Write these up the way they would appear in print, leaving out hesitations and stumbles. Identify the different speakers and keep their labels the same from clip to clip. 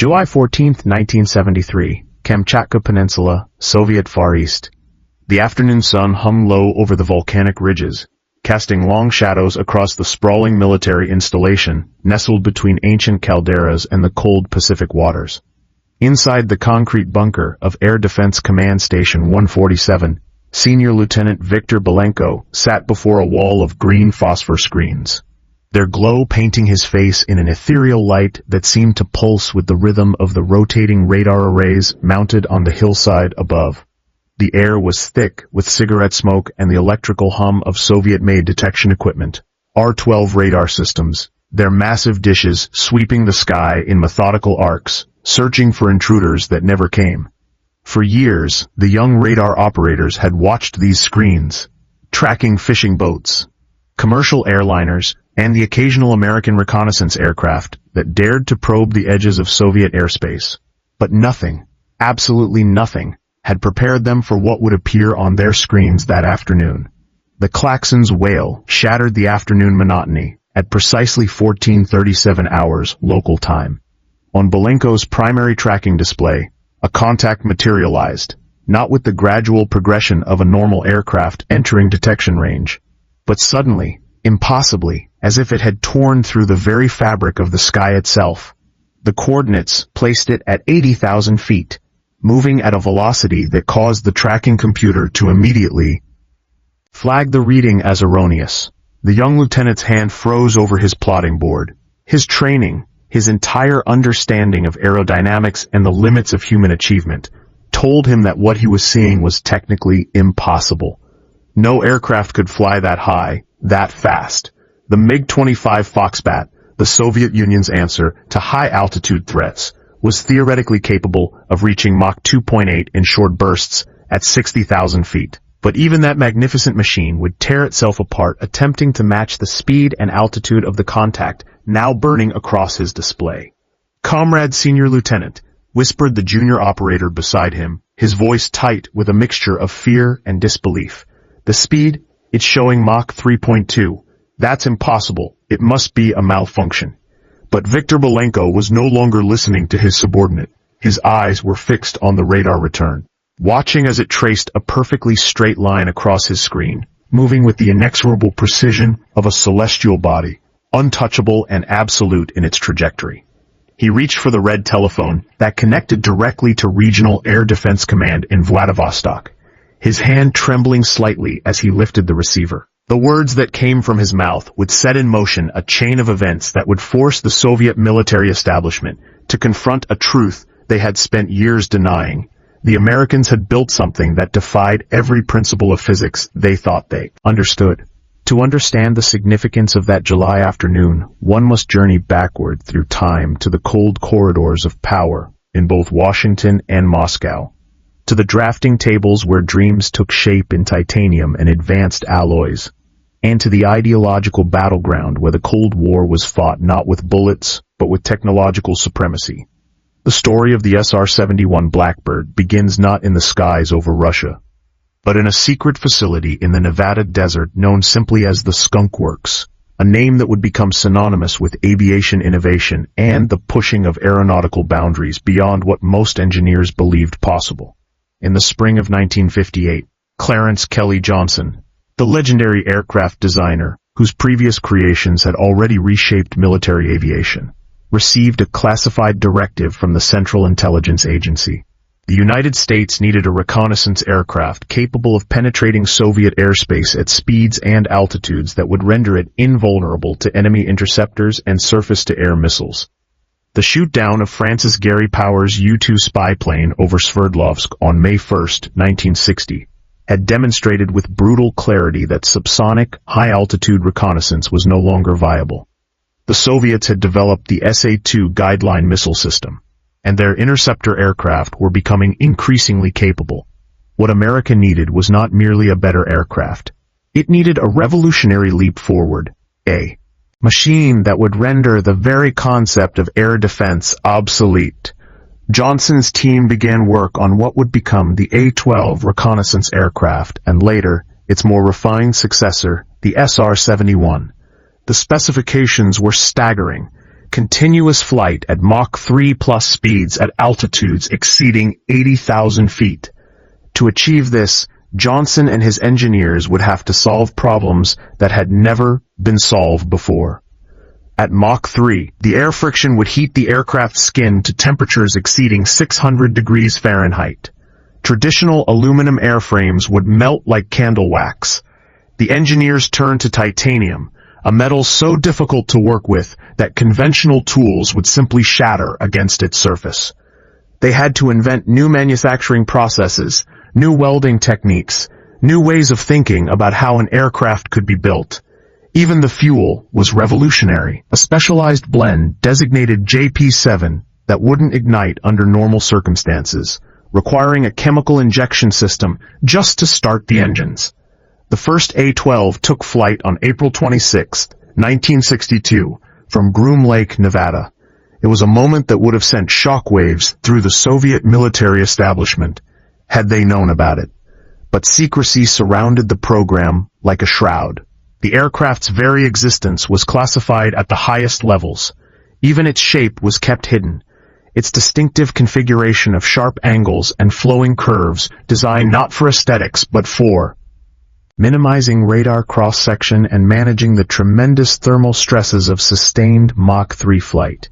Speaker 1: July 14, 1973, Kamchatka Peninsula, Soviet Far East. The afternoon sun hung low over the volcanic ridges, casting long shadows across the sprawling military installation nestled between ancient calderas and the cold Pacific waters. Inside the concrete bunker of Air Defense Command Station 147, Senior Lieutenant Viktor Belenko sat before a wall of green phosphor screens, their glow painting his face in an ethereal light that seemed to pulse with the rhythm of the rotating radar arrays mounted on the hillside above. The air was thick with cigarette smoke and the electrical hum of Soviet-made detection equipment, R-12 radar systems, their massive dishes sweeping the sky in methodical arcs, searching for intruders that never came. For years, the young radar operators had watched these screens, tracking fishing boats, commercial airliners, and the occasional American reconnaissance aircraft that dared to probe the edges of Soviet airspace. But nothing, absolutely nothing, had prepared them for what would appear on their screens that afternoon. The klaxon's wail shattered the afternoon monotony at precisely 14:37 hours local time. On Belenko's primary tracking display, a contact materialized, not with the gradual progression of a normal aircraft entering detection range, but suddenly, impossibly, as if it had torn through the very fabric of the sky itself. The coordinates placed it at 80,000 feet, moving at a velocity that caused the tracking computer to immediately flag the reading as erroneous. The young lieutenant's hand froze over his plotting board. His training, his entire understanding of aerodynamics and the limits of human achievement, told him that what he was seeing was technically impossible. No aircraft could fly that high, that fast. The MiG-25 Foxbat, the Soviet Union's answer to high-altitude threats, was theoretically capable of reaching Mach 2.8 in short bursts at 60,000 feet. But even that magnificent machine would tear itself apart attempting to match the speed and altitude of the contact now burning across his display. "Comrade Senior Lieutenant," whispered the junior operator beside him, his voice tight with a mixture of fear and disbelief. "The speed? It's showing Mach 3.2. That's impossible. It must be a malfunction." But Viktor Belenko was no longer listening to his subordinate. His eyes were fixed on the radar return, watching as it traced a perfectly straight line across his screen, moving with the inexorable precision of a celestial body, untouchable and absolute in its trajectory. He reached for the red telephone that connected directly to Regional Air Defense Command in Vladivostok, his hand trembling slightly as he lifted the receiver. The words that came from his mouth would set in motion a chain of events that would force the Soviet military establishment to confront a truth they had spent years denying. The Americans had built something that defied every principle of physics they thought they understood. To understand the significance of that July afternoon, one must journey backward through time to the cold corridors of power in both Washington and Moscow, to the drafting tables where dreams took shape in titanium and advanced alloys, and to the ideological battleground where the Cold War was fought not with bullets, but with technological supremacy. The story of the SR-71 Blackbird begins not in the skies over Russia, but in a secret facility in the Nevada desert known simply as the Skunk Works, a name that would become synonymous with aviation innovation and the pushing of aeronautical boundaries beyond what most engineers believed possible. In the spring of 1958, Clarence Kelly Johnson, the legendary aircraft designer whose previous creations had already reshaped military aviation, received a classified directive from the Central Intelligence Agency. The United States needed a reconnaissance aircraft capable of penetrating Soviet airspace at speeds and altitudes that would render it invulnerable to enemy interceptors and surface-to-air missiles. The shoot-down of Francis Gary Powers' U-2 spy plane over Sverdlovsk on May 1, 1960, had demonstrated with brutal clarity that subsonic, high-altitude reconnaissance was no longer viable. The Soviets had developed the SA-2 guideline missile system, and their interceptor aircraft were becoming increasingly capable. What America needed was not merely a better aircraft. It needed a revolutionary leap forward, a machine that would render the very concept of air defense obsolete. Johnson's team began work on what would become the A-12 reconnaissance aircraft and later, its more refined successor, the SR-71. The specifications were staggering. continuous flight at Mach 3+ speeds at altitudes exceeding 80,000 feet. To achieve this, Johnson and his engineers would have to solve problems that had never been solved before. At Mach 3, the air friction would heat the aircraft's skin to temperatures exceeding 600 degrees Fahrenheit. Traditional aluminum airframes would melt like candle wax. The engineers turned to titanium, a metal so difficult to work with that conventional tools would simply shatter against its surface. They had to invent new manufacturing processes, new welding techniques, new ways of thinking about how an aircraft could be built. Even the fuel was revolutionary, a specialized blend designated JP7 that wouldn't ignite under normal circumstances, requiring a chemical injection system just to start the engines. The first A-12 took flight on April 26, 1962, from Groom Lake, Nevada. It was a moment that would have sent shockwaves through the Soviet military establishment, had they known about it. But secrecy surrounded the program like a shroud. The aircraft's very existence was classified at the highest levels. Even its shape was kept hidden. Its distinctive configuration of sharp angles and flowing curves, designed not for aesthetics but for minimizing radar cross-section and managing the tremendous thermal stresses of sustained Mach 3 flight.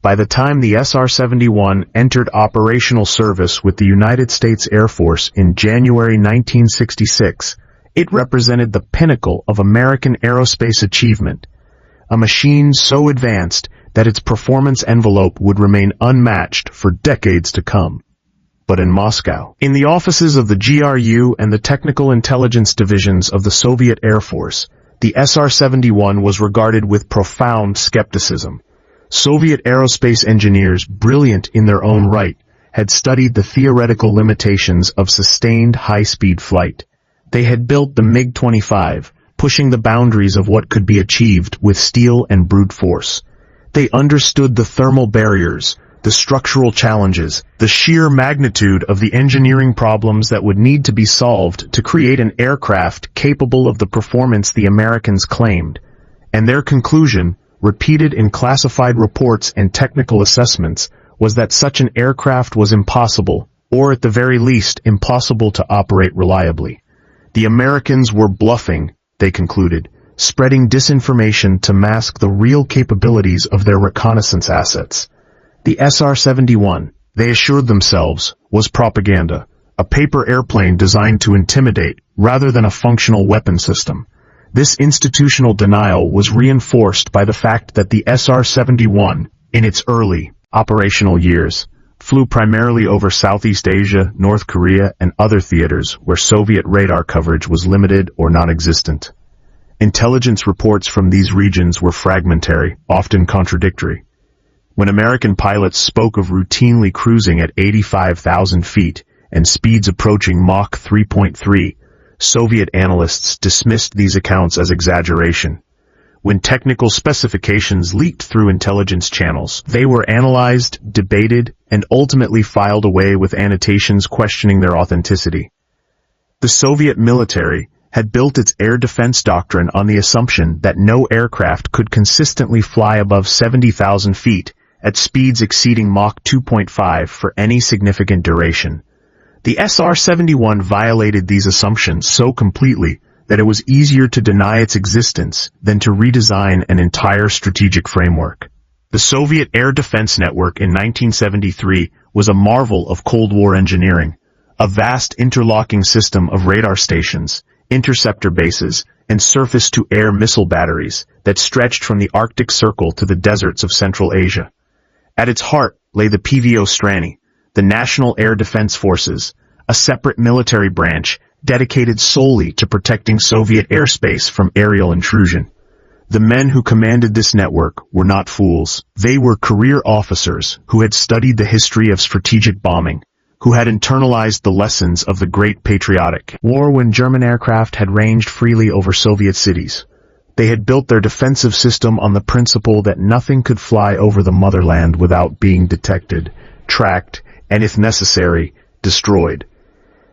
Speaker 1: By the time the SR-71 entered operational service with the United States Air Force in January 1966, it represented the pinnacle of American aerospace achievement, a machine so advanced that its performance envelope would remain unmatched for decades to come. But in Moscow, in the offices of the GRU and the technical intelligence divisions of the Soviet Air Force, the SR-71 was regarded with profound skepticism. Soviet aerospace engineers, brilliant in their own right, had studied the theoretical limitations of sustained high-speed flight. They had built the MiG-25, pushing the boundaries of what could be achieved with steel and brute force. They understood the thermal barriers, the structural challenges, the sheer magnitude of the engineering problems that would need to be solved to create an aircraft capable of the performance the Americans claimed. And their conclusion, repeated in classified reports and technical assessments, was that such an aircraft was impossible, or at the very least impossible to operate reliably. The Americans were bluffing, they concluded, spreading disinformation to mask the real capabilities of their reconnaissance assets. The SR-71, they assured themselves, was propaganda, a paper airplane designed to intimidate rather than a functional weapon system. This institutional denial was reinforced by the fact that the SR-71, in its early operational years, flew primarily over Southeast Asia, North Korea, and other theaters where Soviet radar coverage was limited or non-existent. Intelligence reports from these regions were fragmentary, often contradictory. When American pilots spoke of routinely cruising at 85,000 feet and speeds approaching Mach 3.2, Soviet analysts dismissed these accounts as exaggeration. When technical specifications leaked through intelligence channels, they were analyzed, debated, and ultimately filed away with annotations questioning their authenticity. The Soviet military had built its air defense doctrine on the assumption that no aircraft could consistently fly above 70,000 feet at speeds exceeding Mach 2.5 for any significant duration. The SR-71 violated these assumptions so completely that it was easier to deny its existence than to redesign an entire strategic framework. The Soviet Air Defense Network in 1973 was a marvel of Cold War engineering, a vast interlocking system of radar stations, interceptor bases, and surface-to-air missile batteries that stretched from the Arctic Circle to the deserts of Central Asia. At its heart lay the PVO Strany, the National Air Defense Forces, a separate military branch dedicated solely to protecting Soviet airspace from aerial intrusion. The men who commanded this network were not fools. They were career officers who had studied the history of strategic bombing, who had internalized the lessons of the Great Patriotic War when German aircraft had ranged freely over Soviet cities. They had built their defensive system on the principle that nothing could fly over the motherland without being detected, tracked, and if necessary, destroyed.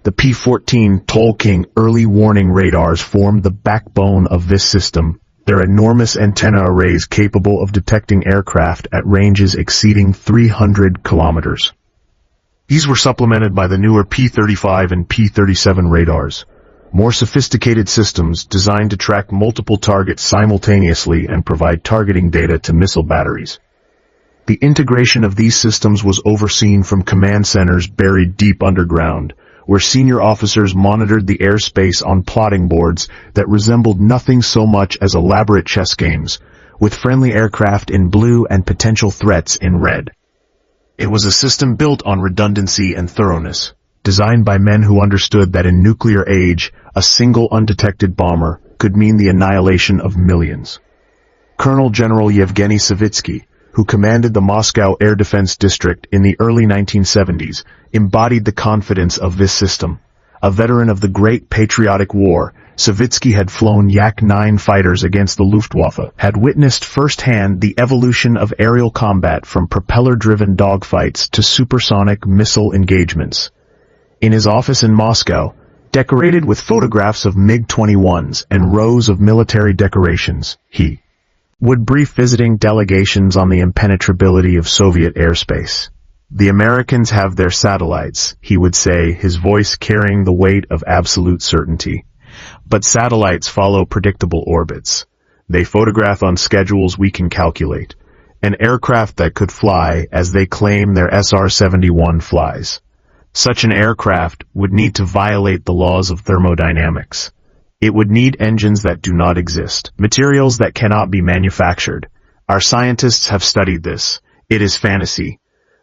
Speaker 1: The P-14 Tolkien early warning radars formed the backbone of this system, their enormous antenna arrays capable of detecting aircraft at ranges exceeding 300 kilometers. These were supplemented by the newer P-35 and P-37 radars, more sophisticated systems designed to track multiple targets simultaneously and provide targeting data to missile batteries. The integration of these systems was overseen from command centers buried deep underground, where senior officers monitored the airspace on plotting boards that resembled nothing so much as elaborate chess games, with friendly aircraft in blue and potential threats in red. It was a system built on redundancy and thoroughness, designed by men who understood that in nuclear age, a single undetected bomber could mean the annihilation of millions. Colonel General Yevgeny Savitsky, who commanded the Moscow Air Defense District in the early 1970s, embodied the confidence of this system. A veteran of the Great Patriotic War, Savitsky had flown Yak-9 fighters against the Luftwaffe, had witnessed firsthand the evolution of aerial combat from propeller-driven dogfights to supersonic missile engagements. In his office in Moscow, decorated with photographs of MiG-21s and rows of military decorations, he would brief visiting delegations on the impenetrability of Soviet airspace. "The Americans have their satellites," he would say, his voice carrying the weight of absolute certainty. "But satellites follow predictable orbits. They photograph on schedules we can calculate. An aircraft that could fly, as they claim their SR-71 flies. Such an aircraft would need to violate the laws of thermodynamics. It would need engines that do not exist, materials that cannot be manufactured. Our scientists have studied this. It is fantasy."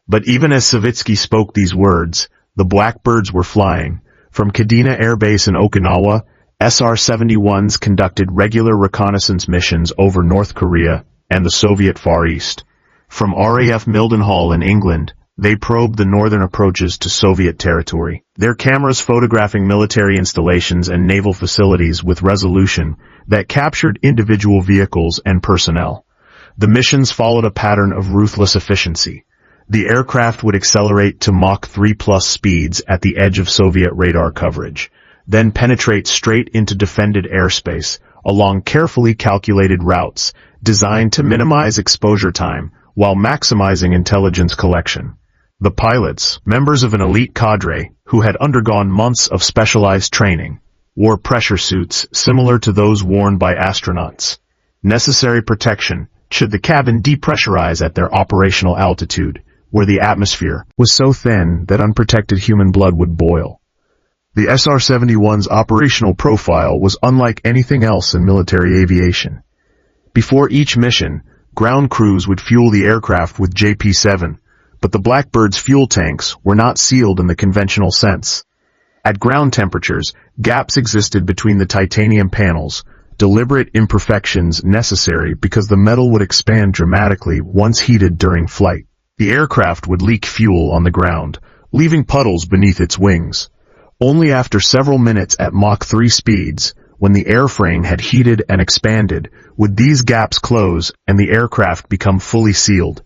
Speaker 1: But even as Savitsky spoke these words, the Blackbirds were flying. From Kadena Air Base in Okinawa, SR-71s conducted regular reconnaissance missions over North Korea and the Soviet Far East. From RAF Mildenhall in England, they probed the northern approaches to Soviet territory, their cameras photographing military installations and naval facilities with resolution that captured individual vehicles and personnel. The missions followed a pattern of ruthless efficiency. The aircraft would accelerate to Mach 3+ speeds at the edge of Soviet radar coverage, then penetrate straight into defended airspace along carefully calculated routes designed to minimize exposure time while maximizing intelligence collection. The pilots, members of an elite cadre who had undergone months of specialized training, wore pressure suits similar to those worn by astronauts. Necessary protection should the cabin depressurize at their operational altitude, where the atmosphere was so thin that unprotected human blood would boil. The SR-71's operational profile was unlike anything else in military aviation. Before each mission, ground crews would fuel the aircraft with JP-7, but the Blackbird's fuel tanks were not sealed in the conventional sense. At ground temperatures, gaps existed between the titanium panels, deliberate imperfections necessary because the metal would expand dramatically once heated during flight. The aircraft would leak fuel on the ground, leaving puddles beneath its wings. Only after several minutes at Mach 3 speeds, when the airframe had heated and expanded, would these gaps close and the aircraft become fully sealed.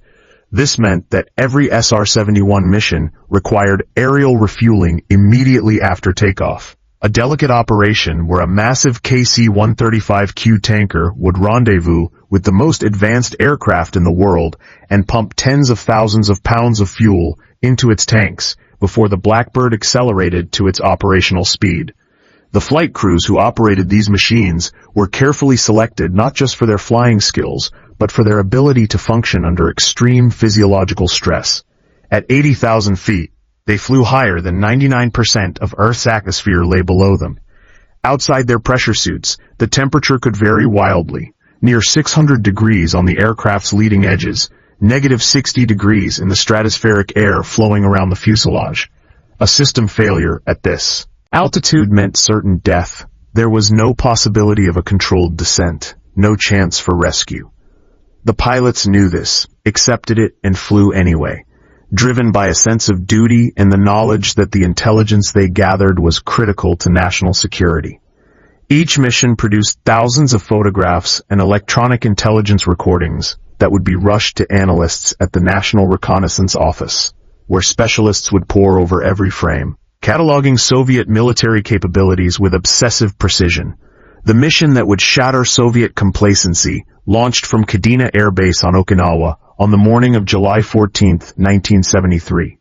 Speaker 1: This meant that every SR-71 mission required aerial refueling immediately after takeoff. A delicate operation where a massive KC-135Q tanker would rendezvous with the most advanced aircraft in the world and pump tens of thousands of pounds of fuel into its tanks before the Blackbird accelerated to its operational speed. The flight crews who operated these machines were carefully selected not just for their flying skills, but for their ability to function under extreme physiological stress. At 80,000 feet, they flew higher than 99% of Earth's atmosphere lay below them. Outside their pressure suits, the temperature could vary wildly, near 600 degrees on the aircraft's leading edges, -60 degrees in the stratospheric air flowing around the fuselage. A system failure at this altitude meant certain death. There was no possibility of a controlled descent, no chance for rescue. The pilots knew this, accepted it, and flew anyway, driven by a sense of duty and the knowledge that the intelligence they gathered was critical to national security. Each mission produced thousands of photographs and electronic intelligence recordings that would be rushed to analysts at the National Reconnaissance Office, where specialists would pore over every frame, cataloging Soviet military capabilities with obsessive precision. The mission that would shatter Soviet complacency launched from Kadena Air Base on Okinawa on the morning of July 14, 1973.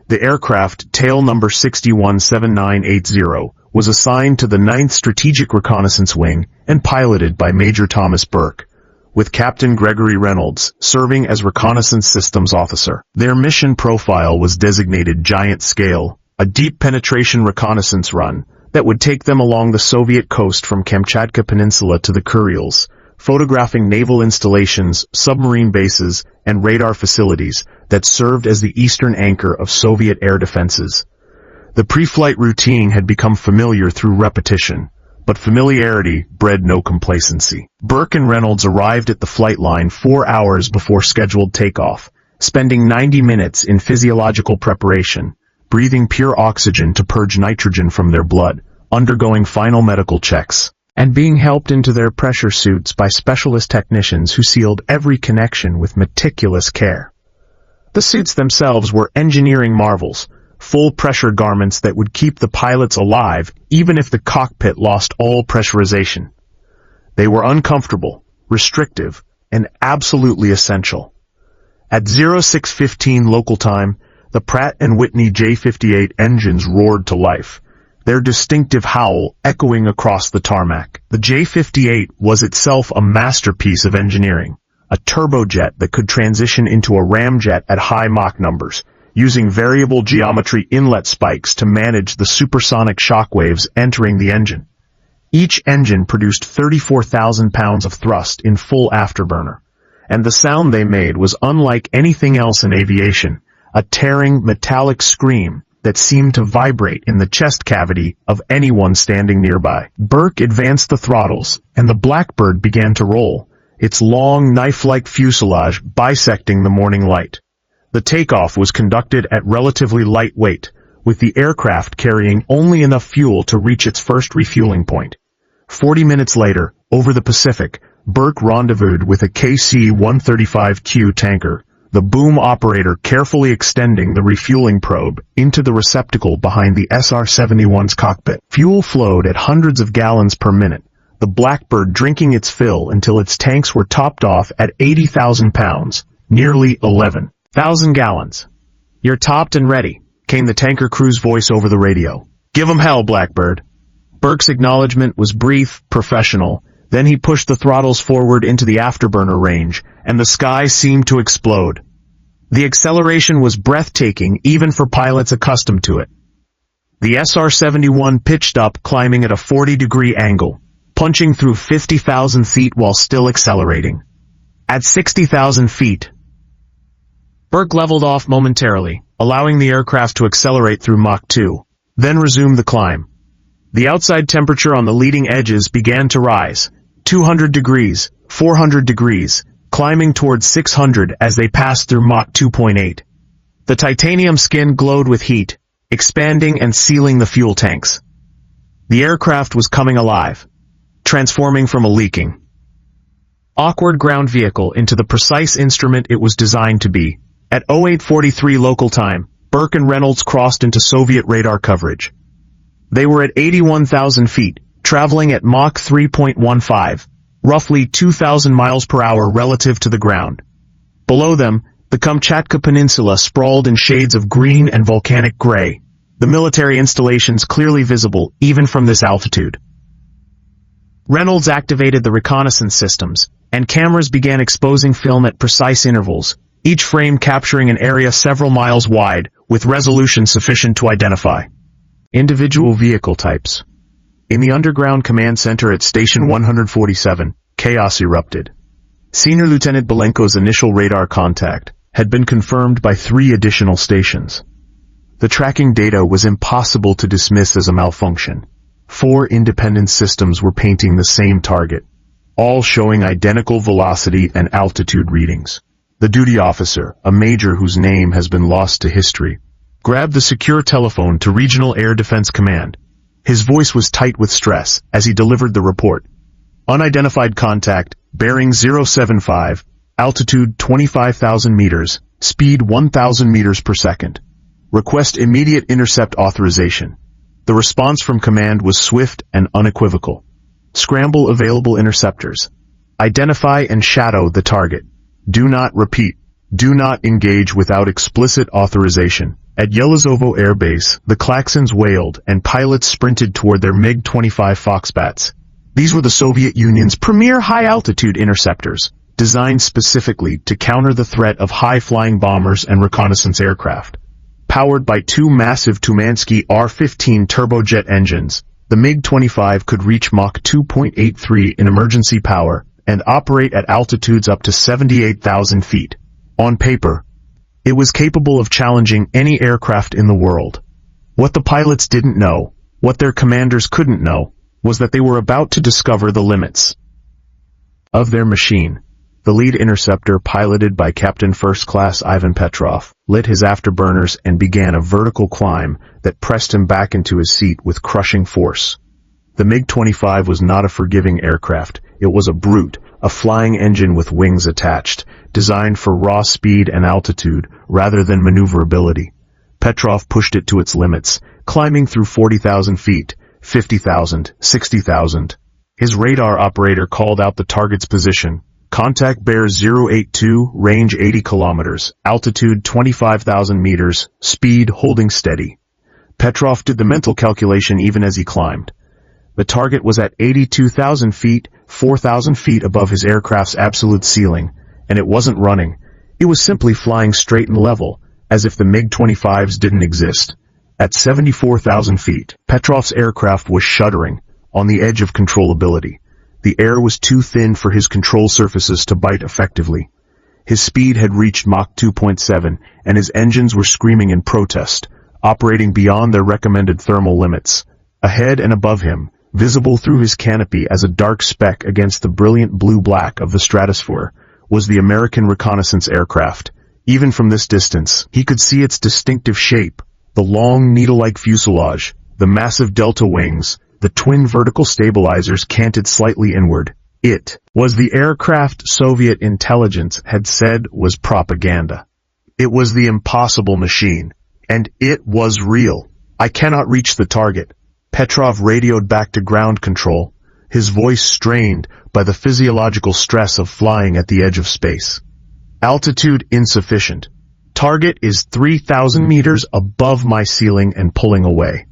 Speaker 1: The aircraft, tail number 617980, was assigned to the 9th Strategic Reconnaissance Wing and piloted by Major Thomas Burke, with Captain Gregory Reynolds serving as Reconnaissance Systems Officer. Their mission profile was designated Giant Scale, a deep penetration reconnaissance run that would take them along the Soviet coast from Kamchatka Peninsula to the Kurils, photographing naval installations, submarine bases, and radar facilities that served as the eastern anchor of Soviet air defenses. The pre-flight routine had become familiar through repetition, but familiarity bred no complacency. Burke and Reynolds arrived at the flight line 4 hours before scheduled takeoff, spending 90 minutes in physiological preparation, breathing pure oxygen to purge nitrogen from their blood, undergoing final medical checks, and being helped into their pressure suits by specialist technicians who sealed every connection with meticulous care. The suits themselves were engineering marvels, full-pressure garments that would keep the pilots alive even if the cockpit lost all pressurization. They were uncomfortable, restrictive, and absolutely essential. At 06:15 local time, the Pratt & Whitney J58 engines roared to life, their distinctive howl echoing across the tarmac. The J58 was itself a masterpiece of engineering, a turbojet that could transition into a ramjet at high Mach numbers, using variable geometry inlet spikes to manage the supersonic shockwaves entering the engine. Each engine produced 34,000 pounds of thrust in full afterburner, and the sound they made was unlike anything else in aviation, a tearing metallic scream that seemed to vibrate in the chest cavity of anyone standing nearby. Burke advanced the throttles, and the Blackbird began to roll, its long knife-like fuselage bisecting the morning light. The takeoff was conducted at relatively light weight, with the aircraft carrying only enough fuel to reach its first refueling point. 40 minutes later, over the Pacific, Burke rendezvoused with a KC-135Q tanker, the boom operator carefully extending the refueling probe into the receptacle behind the SR-71's cockpit. Fuel flowed at hundreds of gallons per minute, the Blackbird drinking its fill until its tanks were topped off at 80,000 pounds, nearly 11,000 gallons. "You're topped and ready," came the tanker crew's voice over the radio. "Give 'em hell, Blackbird." Burke's acknowledgement was brief, professional. Then he pushed the throttles forward into the afterburner range, and the sky seemed to explode. The acceleration was breathtaking even for pilots accustomed to it. The SR-71 pitched up, climbing at a 40-degree angle, punching through 50,000 feet while still accelerating. At 60,000 feet, Burke leveled off momentarily, allowing the aircraft to accelerate through Mach 2, then resumed the climb. The outside temperature on the leading edges began to rise, 200 degrees, 400 degrees, climbing towards 600 as they passed through Mach 2.8. The titanium skin glowed with heat, expanding and sealing the fuel tanks. The aircraft was coming alive, transforming from a leaking, awkward ground vehicle into the precise instrument it was designed to be. At 08:43 local time, Burke and Reynolds crossed into Soviet radar coverage. They were at 81,000 feet, traveling at Mach 3.15, roughly 2,000 miles per hour relative to the ground. Below them, the Kamchatka Peninsula sprawled in shades of green and volcanic gray, the military installations clearly visible even from this altitude. Reynolds activated the reconnaissance systems, and cameras began exposing film at precise intervals, each frame capturing an area several miles wide, with resolution sufficient to identify individual vehicle types. In the underground command center at Station 147, chaos erupted. Senior Lieutenant Belenko's initial radar contact had been confirmed by 3 additional stations. The tracking data was impossible to dismiss as a malfunction. 4 independent systems were painting the same target, all showing identical velocity and altitude readings. The duty officer, a major whose name has been lost to history, grabbed the secure telephone to Regional Air Defense Command. His voice was tight with stress as he delivered the report. Unidentified contact, bearing 075, altitude 25,000 meters, speed 1,000 meters per second. Request immediate intercept authorization. The response from command was swift and unequivocal. Scramble available interceptors. Identify and shadow the target. Do not engage without explicit authorization. At Yelazovo Air Base, the klaxons wailed and pilots sprinted toward their MiG-25 Foxbats. These were the Soviet Union's premier high-altitude interceptors, designed specifically to counter the threat of high-flying bombers and reconnaissance aircraft. Powered by two massive Tumansky R-15 turbojet engines, the MiG-25 could reach Mach 2.83 in emergency power and operate at altitudes up to 78,000 feet. On paper, it was capable of challenging any aircraft in the world. What the pilots didn't know, what their commanders couldn't know, was that they were about to discover the limits of their machine. The lead interceptor, piloted by Captain First Class Ivan Petrov, lit his afterburners and began a vertical climb that pressed him back into his seat with crushing force. The MiG-25 was not a forgiving aircraft. It was a brute, a flying engine with wings attached, designed for raw speed and altitude rather than maneuverability. Petrov pushed it to its limits, climbing through 40,000 feet, 50,000, 60,000. His radar operator called out the target's position. Contact bear 082, range 80 kilometers, altitude 25,000 meters, speed holding steady. Petrov did the mental calculation even as he climbed. The target was at 82,000 feet, 4,000 feet above his aircraft's absolute ceiling, and it wasn't running. It was simply flying straight and level, as if the MiG-25s didn't exist. At 74,000 feet, Petrov's aircraft was shuddering, on the edge of controllability. The air was too thin for his control surfaces to bite effectively. His speed had reached Mach 2.7, and his engines were screaming in protest, operating beyond their recommended thermal limits. Ahead and above him, visible through his canopy as a dark speck against the brilliant blue-black of the stratosphere, was the American reconnaissance aircraft. Even from this distance, he could see its distinctive shape, the long needle-like fuselage, the massive delta wings, the twin vertical stabilizers canted slightly inward. It was the aircraft Soviet intelligence had said was propaganda. It was the impossible machine. And it was real. I cannot reach the target. Petrov radioed back to ground control, his voice strained by the physiological stress of flying at the edge of space. Altitude insufficient. Target is 3,000 meters above my ceiling and pulling away.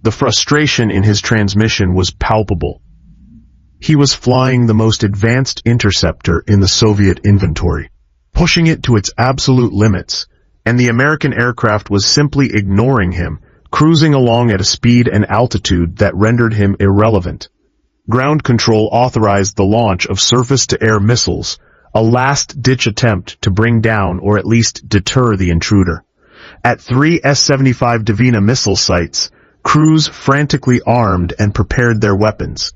Speaker 1: The frustration in his transmission was palpable. He was flying the most advanced interceptor in the Soviet inventory, pushing it to its absolute limits, and the American aircraft was simply ignoring him, cruising along at a speed and altitude that rendered him irrelevant. Ground control authorized the launch of surface-to-air missiles, a last-ditch attempt to bring down or at least deter the intruder. At 3 S-75 Divina missile sites, crews frantically armed and prepared their weapons.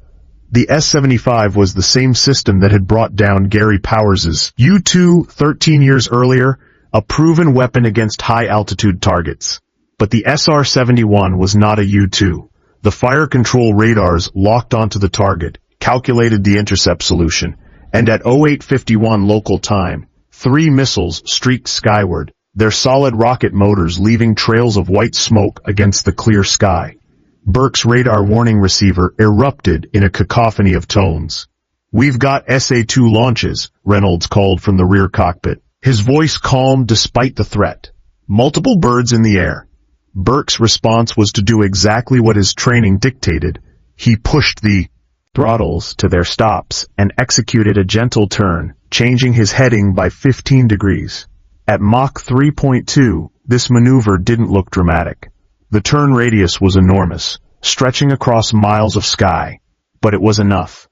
Speaker 1: The S-75 was the same system that had brought down Gary Powers's U-2 13 years earlier, a proven weapon against high-altitude targets. But the SR-71 was not a U-2. The fire control radars locked onto the target, calculated the intercept solution, and at 0851 local time, 3 missiles streaked skyward, their solid rocket motors leaving trails of white smoke against the clear sky. Burke's radar warning receiver erupted in a cacophony of tones. "We've got SA-2 launches," Reynolds called from the rear cockpit, his voice calm despite the threat. "Multiple birds in the air." Burke's response was to do exactly what his training dictated. He pushed the throttles to their stops and executed a gentle turn, changing his heading by 15 degrees. At Mach 3.2, this maneuver didn't look dramatic. The turn radius was enormous, stretching across miles of sky, but it was enough.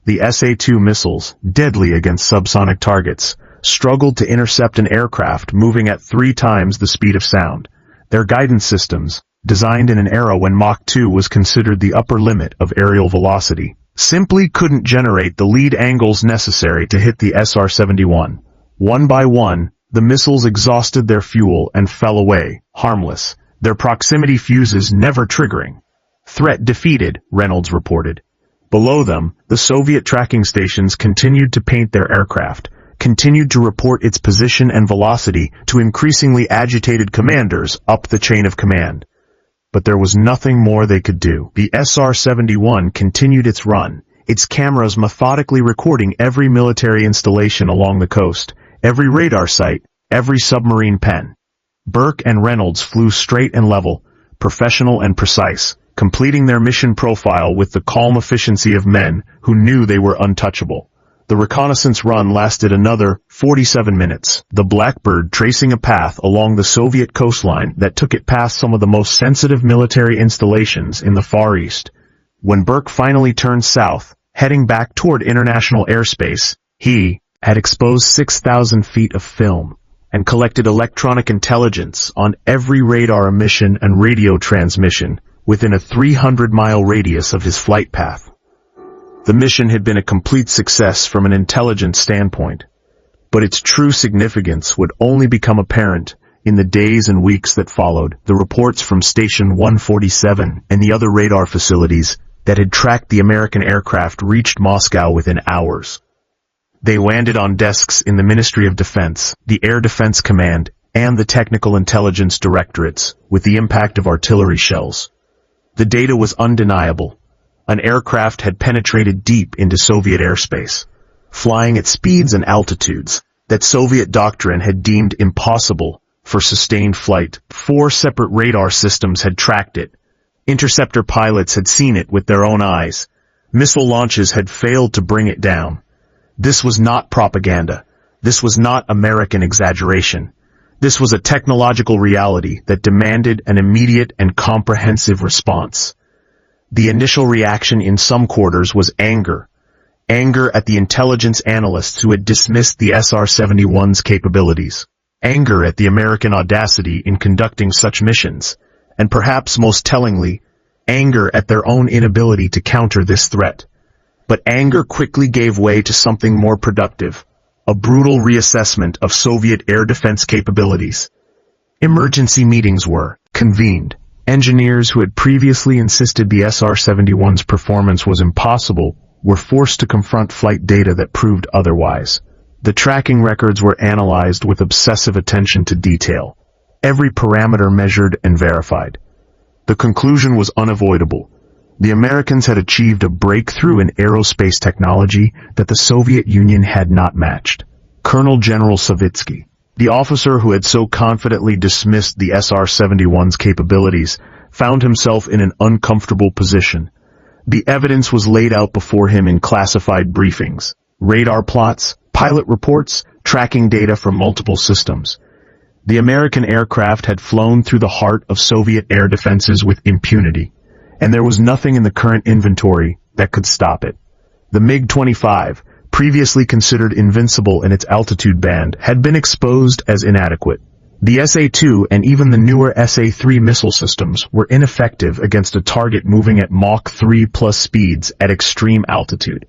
Speaker 1: The SA-2 missiles, deadly against subsonic targets, struggled to intercept an aircraft moving at 3 times the speed of sound. Their guidance systems, designed in an era when Mach 2 was considered the upper limit of aerial velocity, simply couldn't generate the lead angles necessary to hit the SR-71. One by one, the missiles exhausted their fuel and fell away, harmless, their proximity fuses never triggering. "Threat defeated," Reynolds reported. Below them, the Soviet tracking stations continued to paint their aircraft, continued to report its position and velocity to increasingly agitated commanders up the chain of command. But there was nothing more they could do. The SR-71 continued its run, its cameras methodically recording every military installation along the coast, every radar site, every submarine pen. Burke and Reynolds flew straight and level, professional and precise, completing their mission profile with the calm efficiency of men who knew they were untouchable. The reconnaissance run lasted another 47 minutes, the Blackbird tracing a path along the Soviet coastline that took it past some of the most sensitive military installations in the Far East. When Burke finally turned south, heading back toward international airspace, he had exposed 6,000 feet of film and collected electronic intelligence on every radar emission and radio transmission within a 300-mile radius of his flight path. The mission had been a complete success from an intelligence standpoint, but its true significance would only become apparent in the days and weeks that followed. The reports from Station 147 and the other radar facilities that had tracked the American aircraft reached Moscow within hours. They landed on desks in the Ministry of Defense, the Air Defense Command, and the Technical Intelligence Directorates, with the impact of artillery shells. The data was undeniable. An aircraft had penetrated deep into Soviet airspace, flying at speeds and altitudes that Soviet doctrine had deemed impossible for sustained flight. 4 separate radar systems had tracked it. Interceptor pilots had seen it with their own eyes. Missile launches had failed to bring it down. This was not propaganda. This was not American exaggeration. This was a technological reality that demanded an immediate and comprehensive response. The initial reaction in some quarters was anger. Anger at the intelligence analysts who had dismissed the SR-71's capabilities. Anger at the American audacity in conducting such missions. And perhaps most tellingly, anger at their own inability to counter this threat. But anger quickly gave way to something more productive, a brutal reassessment of Soviet air defense capabilities. Emergency meetings were convened. Engineers who had previously insisted the SR-71's performance was impossible were forced to confront flight data that proved otherwise. The tracking records were analyzed with obsessive attention to detail, every parameter measured and verified. The conclusion was unavoidable. The Americans had achieved a breakthrough in aerospace technology that the Soviet Union had not matched. Colonel General Savitsky, the officer who had so confidently dismissed the SR-71's capabilities, found himself in an uncomfortable position. The evidence was laid out before him in classified briefings, radar plots, pilot reports, tracking data from multiple systems. The American aircraft had flown through the heart of Soviet air defenses with impunity, and there was nothing in the current inventory that could stop it. The MiG-25, previously considered invincible in its altitude band, had been exposed as inadequate. The SA-2 and even the newer SA-3 missile systems were ineffective against a target moving at Mach 3+ speeds at extreme altitude.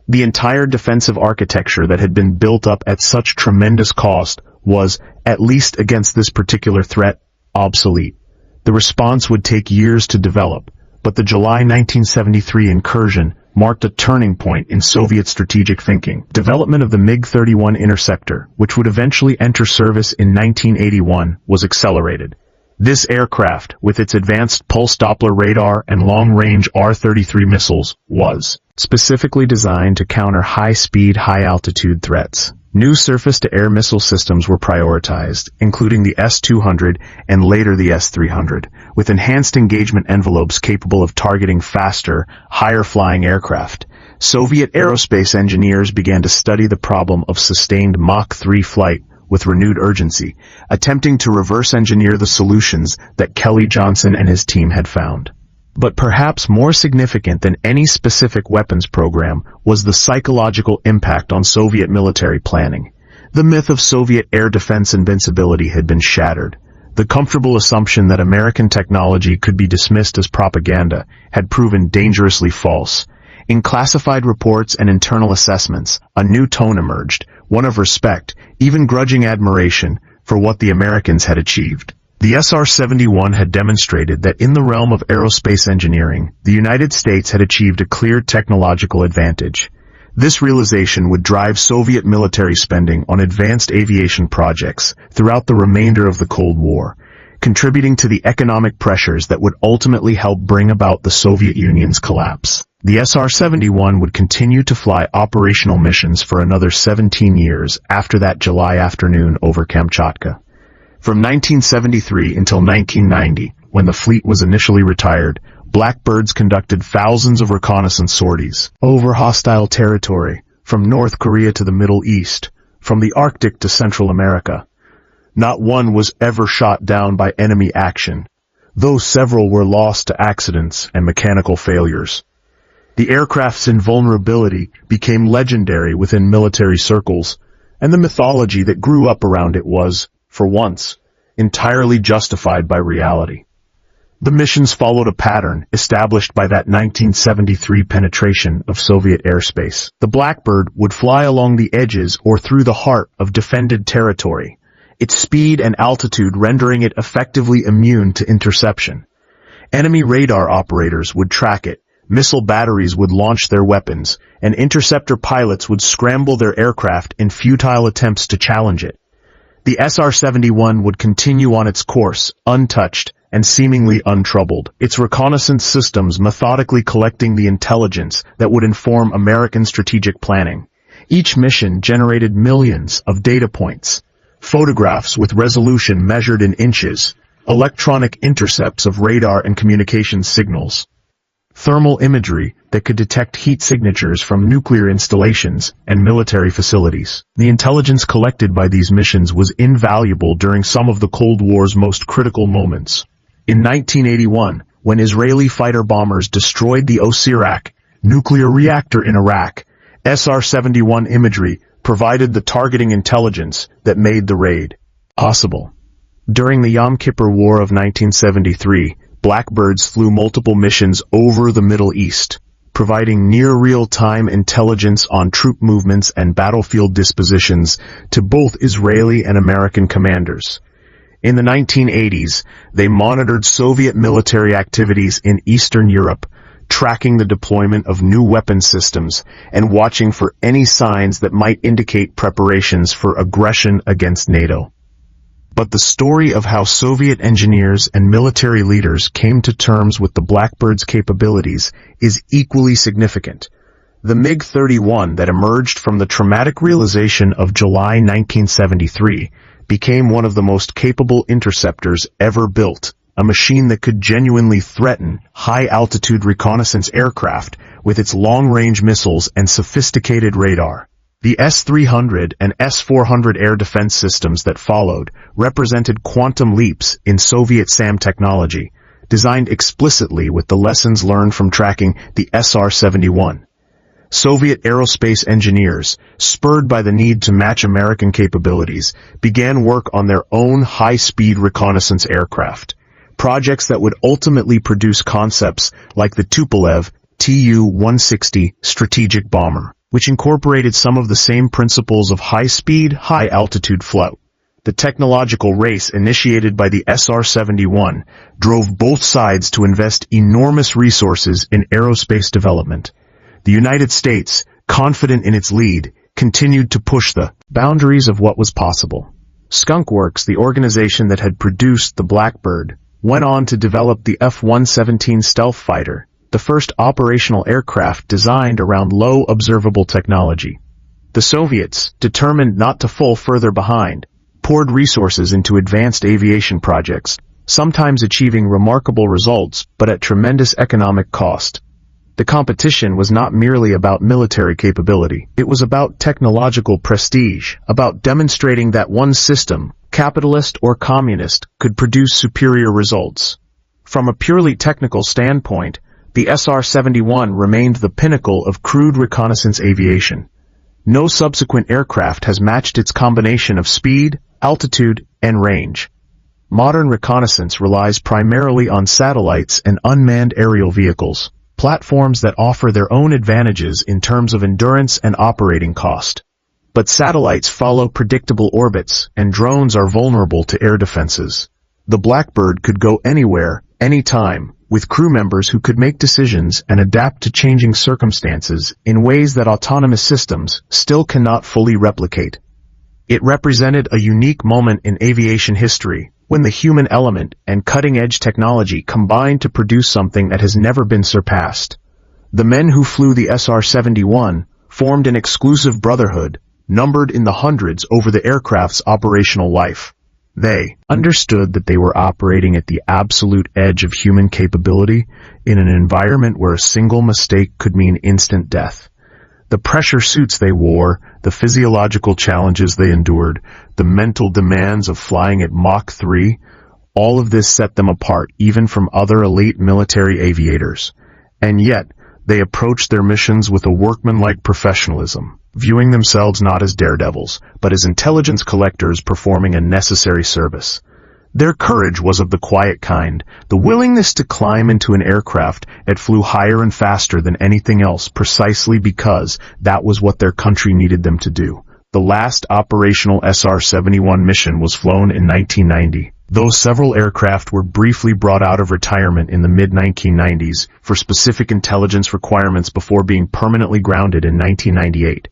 Speaker 1: The entire defensive architecture that had been built up at such tremendous cost was, at least against this particular threat, obsolete. The response would take years to develop, but the July 1973 incursion marked a turning point in Soviet strategic thinking. Development of the MiG-31 interceptor, which would eventually enter service in 1981, was accelerated. This aircraft, with its advanced pulse Doppler radar and long-range R-33 missiles, was specifically designed to counter high-speed, high-altitude threats. New surface-to-air missile systems were prioritized, including the S-200 and later the S-300, with enhanced engagement envelopes capable of targeting faster, higher-flying aircraft. Soviet aerospace engineers began to study the problem of sustained Mach 3 flight with renewed urgency, attempting to reverse-engineer the solutions that Kelly Johnson and his team had found. But perhaps more significant than any specific weapons program was the psychological impact on Soviet military planning. The myth of Soviet air defense invincibility had been shattered. The comfortable assumption that American technology could be dismissed as propaganda had proven dangerously false. In classified reports and internal assessments, a new tone emerged, one of respect, even grudging admiration, for what the Americans had achieved. The SR-71 had demonstrated that in the realm of aerospace engineering, the United States had achieved a clear technological advantage. This realization would drive Soviet military spending on advanced aviation projects throughout the remainder of the Cold War. contributing to the economic pressures that would ultimately help bring about the Soviet Union's collapse. The SR-71 would continue to fly operational missions for another 17 years after that July afternoon over Kamchatka. From 1973 until 1990, when the fleet was initially retired, Blackbirds conducted thousands of reconnaissance sorties over hostile territory, from North Korea to the Middle East, from the Arctic to Central America. Not one was ever shot down by enemy action, though several were lost to accidents and mechanical failures. The aircraft's invulnerability became legendary within military circles, and the mythology that grew up around it was, for once, entirely justified by reality. The missions followed a pattern established by that 1973 penetration of Soviet airspace. The Blackbird would fly along the edges or through the heart of defended territory, its speed and altitude rendering it effectively immune to interception. Enemy radar operators would track it, missile batteries would launch their weapons, and interceptor pilots would scramble their aircraft in futile attempts to challenge it. The SR-71 would continue on its course, untouched and seemingly untroubled, its reconnaissance systems methodically collecting the intelligence that would inform American strategic planning. Each mission generated millions of data points, photographs with resolution measured in inches, electronic intercepts of radar and communications signals, thermal imagery that could detect heat signatures from nuclear installations and military facilities. The intelligence collected by these missions was invaluable during some of the Cold War's most critical moments. In 1981, when Israeli fighter bombers destroyed the Osirak nuclear reactor in Iraq, SR-71 imagery provided the targeting intelligence that made the raid possible. During the Yom Kippur War of 1973, Blackbirds flew multiple missions over the Middle East, providing near real-time intelligence on troop movements and battlefield dispositions to both Israeli and American commanders. In the 1980s, they monitored Soviet military activities in Eastern Europe, tracking the deployment of new weapon systems and watching for any signs that might indicate preparations for aggression against NATO. But the story of how Soviet engineers and military leaders came to terms with the Blackbird's capabilities is equally significant. The MiG-31 that emerged from the traumatic realization of July 1973 became one of the most capable interceptors ever built, a machine that could genuinely threaten high-altitude reconnaissance aircraft with its long-range missiles and sophisticated radar. The S-300 and S-400 air defense systems that followed represented quantum leaps in Soviet SAM technology, designed explicitly with the lessons learned from tracking the SR-71. Soviet aerospace engineers, spurred by the need to match American capabilities, began work on their own high-speed reconnaissance aircraft, projects that would ultimately produce concepts like the Tupolev Tu-160 strategic bomber, which incorporated some of the same principles of high-speed, high-altitude flight. The technological race initiated by the SR-71 drove both sides to invest enormous resources in aerospace development. The United States, confident in its lead, continued to push the boundaries of what was possible. Skunk Works, the organization that had produced the Blackbird, went on to develop the F-117 stealth fighter, the first operational aircraft designed around low observable technology. The Soviets, determined not to fall further behind, poured resources into advanced aviation projects, sometimes achieving remarkable results but at tremendous economic cost. The competition was not merely about military capability. It was about technological prestige, about demonstrating that one system, capitalist or communist, could produce superior results. From a purely technical standpoint, the SR-71 remained the pinnacle of crude reconnaissance aviation. No subsequent aircraft has matched its combination of speed, altitude, and range. Modern reconnaissance relies primarily on satellites and unmanned aerial vehicles, platforms that offer their own advantages in terms of endurance and operating cost. But satellites follow predictable orbits, and drones are vulnerable to air defenses. The Blackbird could go anywhere, anytime, with crew members who could make decisions and adapt to changing circumstances in ways that autonomous systems still cannot fully replicate. It represented a unique moment in aviation history, when the human element and cutting-edge technology combined to produce something that has never been surpassed. The men who flew the SR-71 formed an exclusive brotherhood, numbered in the hundreds over the aircraft's operational life. They understood that they were operating at the absolute edge of human capability in an environment where a single mistake could mean instant death. The pressure suits they wore, the physiological challenges they endured, the mental demands of flying at Mach 3, all of this set them apart even from other elite military aviators. And yet, they approached their missions with a workmanlike professionalism, viewing themselves not as daredevils, but as intelligence collectors performing a necessary service. Their courage was of the quiet kind, the willingness to climb into an aircraft that flew higher and faster than anything else precisely because that was what their country needed them to do. The last operational SR-71 mission was flown in 1990, though several aircraft were briefly brought out of retirement in the mid-1990s for specific intelligence requirements before being permanently grounded in 1998.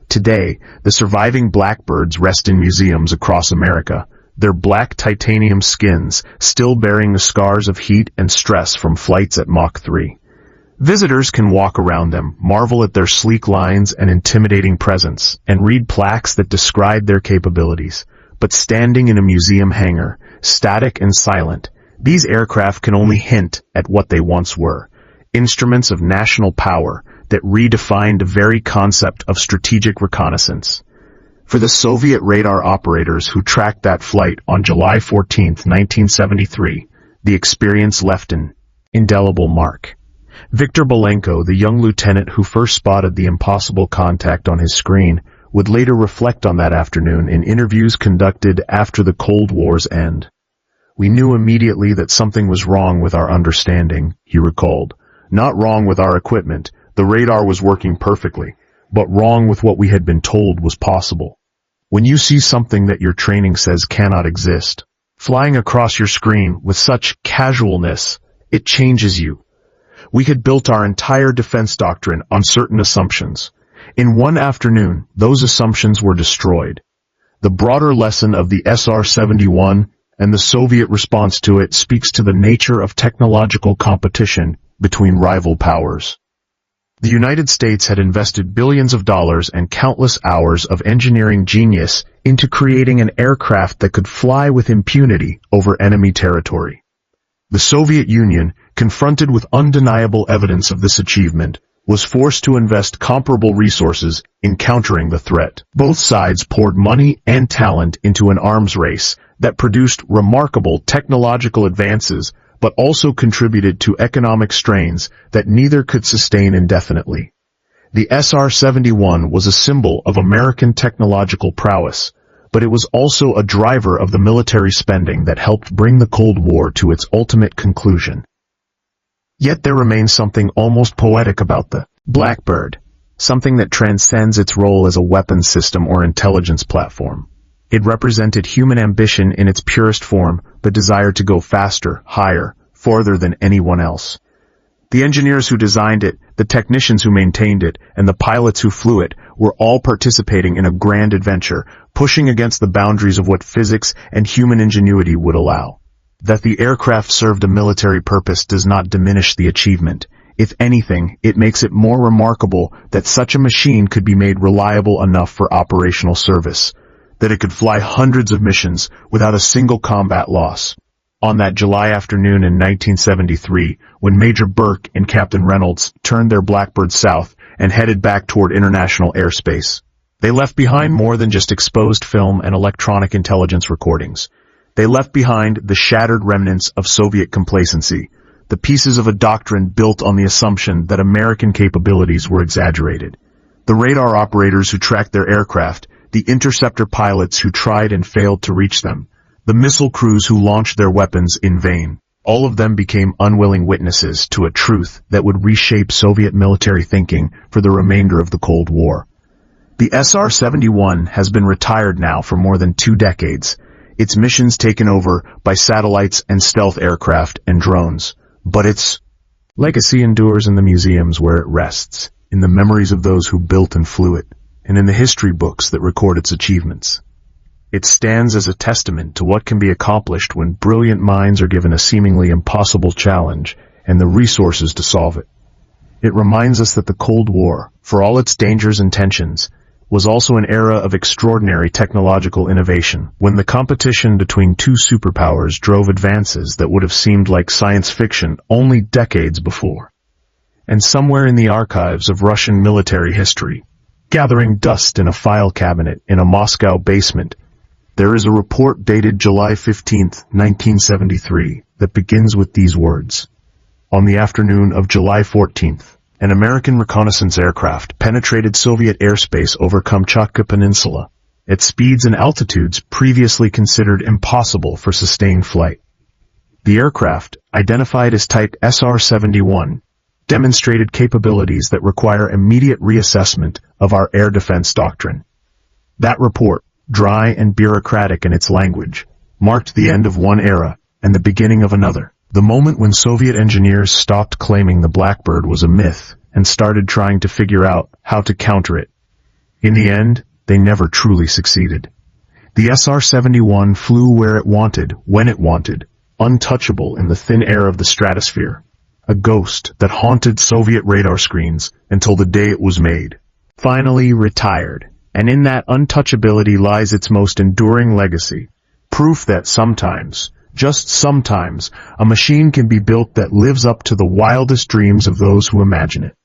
Speaker 1: Today, the surviving Blackbirds rest in museums across America, their black titanium skins still bearing the scars of heat and stress from flights at Mach 3. Visitors can walk around them, marvel at their sleek lines and intimidating presence, and read plaques that describe their capabilities. But standing in a museum hangar, static and silent, these aircraft can only hint at what they once were, instruments of national power that redefined the very concept of strategic reconnaissance. For the Soviet radar operators who tracked that flight on July 14, 1973, the experience left an indelible mark. Viktor Belenko, the young lieutenant who first spotted the impossible contact on his screen, would later reflect on that afternoon in interviews conducted after the Cold War's end. "We knew immediately that something was wrong with our understanding," he recalled. "Not wrong with our equipment, the radar was working perfectly, but wrong with what we had been told was possible. When you see something that your training says cannot exist, flying across your screen with such casualness, it changes you. We had built our entire defense doctrine on certain assumptions. In one afternoon, those assumptions were destroyed. The broader lesson of the SR-71 and the Soviet response to it speaks to the nature of technological competition between rival powers. The United States had invested billions of dollars and countless hours of engineering genius into creating an aircraft that could fly with impunity over enemy territory. The Soviet Union, confronted with undeniable evidence of this achievement, was forced to invest comparable resources in countering the threat. Both sides poured money and talent into an arms race that produced remarkable technological advances but also contributed to economic strains that neither could sustain indefinitely. The SR-71 was a symbol of American technological prowess, but it was also a driver of the military spending that helped bring the Cold War to its ultimate conclusion. Yet there remains something almost poetic about the Blackbird, something that transcends its role as a weapons system or intelligence platform. It represented human ambition in its purest form, the desire to go faster, higher, farther than anyone else. The engineers who designed it, the technicians who maintained it, and the pilots who flew it were all participating in a grand adventure, pushing against the boundaries of what physics and human ingenuity would allow. That the aircraft served a military purpose does not diminish the achievement. If anything, it makes it more remarkable that such a machine could be made reliable enough for operational service, that it could fly hundreds of missions without a single combat loss. On that July afternoon in 1973, when Major Burke and Captain Reynolds turned their Blackbird south and headed back toward international airspace, they left behind more than just exposed film and electronic intelligence recordings. They left behind the shattered remnants of Soviet complacency, the pieces of a doctrine built on the assumption that American capabilities were exaggerated. The radar operators who tracked their aircraft, the interceptor pilots who tried and failed to reach them, the missile crews who launched their weapons in vain, all of them became unwilling witnesses to a truth that would reshape Soviet military thinking for the remainder of the Cold War. The SR-71 has been retired now for more than 2 decades, its missions taken over by satellites and stealth aircraft and drones, but its legacy endures in the museums where it rests, in the memories of those who built and flew it, and in the history books that record its achievements. It stands as a testament to what can be accomplished when brilliant minds are given a seemingly impossible challenge and the resources to solve it. It reminds us that the Cold War, for all its dangers and tensions, was also an era of extraordinary technological innovation, when the competition between two superpowers drove advances that would have seemed like science fiction only decades before. And somewhere in the archives of Russian military history, gathering dust in a file cabinet in a Moscow basement, there is a report dated July 15, 1973, that begins with these words. On the afternoon of July 14th, an American reconnaissance aircraft penetrated Soviet airspace over Kamchatka Peninsula at speeds and altitudes previously considered impossible for sustained flight. The aircraft, identified as type SR-71, demonstrated capabilities that require immediate reassessment of our air defense doctrine. That report, dry and bureaucratic in its language, marked the end of one era and the beginning of another. The moment when Soviet engineers stopped claiming the Blackbird was a myth and started trying to figure out how to counter it. In the end, they never truly succeeded. The SR-71 flew where it wanted, when it wanted, untouchable in the thin air of the stratosphere, a ghost that haunted Soviet radar screens until the day it was made. Finally retired, and in that untouchability lies its most enduring legacy, proof that sometimes, just sometimes, a machine can be built that lives up to the wildest dreams of those who imagine it.